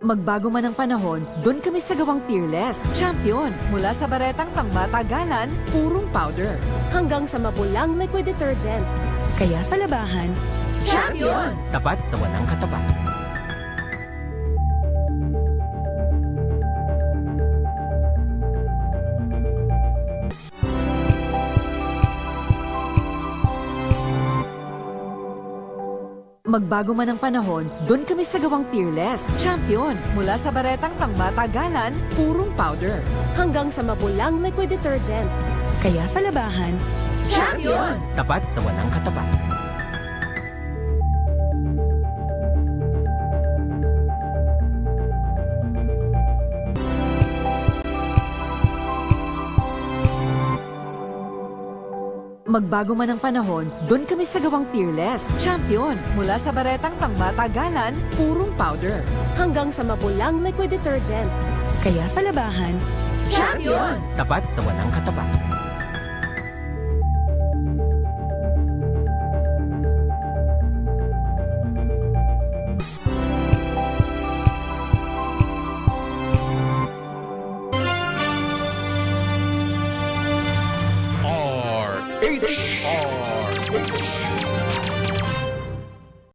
Magbago man ang panahon, doon kami sa gawang Peerless. Champion! Mula sa baretang pangmatagalan, purong powder. Hanggang sa mapulang liquid detergent. Kaya sa labahan, Champion! Tapat na walang katapat. Magbago man ang panahon, doon kami sa gawang Peerless. Champion! Mula sa baretang pangmatagalan, purong powder. Hanggang sa mapulang liquid detergent. kaya sa labahan, Champion! Tapat na walang katapat. Magbago man ang panahon, doon kami sa gawang Peerless. Champion! Mula sa baretang pangmatagalan, purong powder. Hanggang sa mapulang liquid detergent. kaya sa labahan, Champion! Tapat na walang katapat. RH.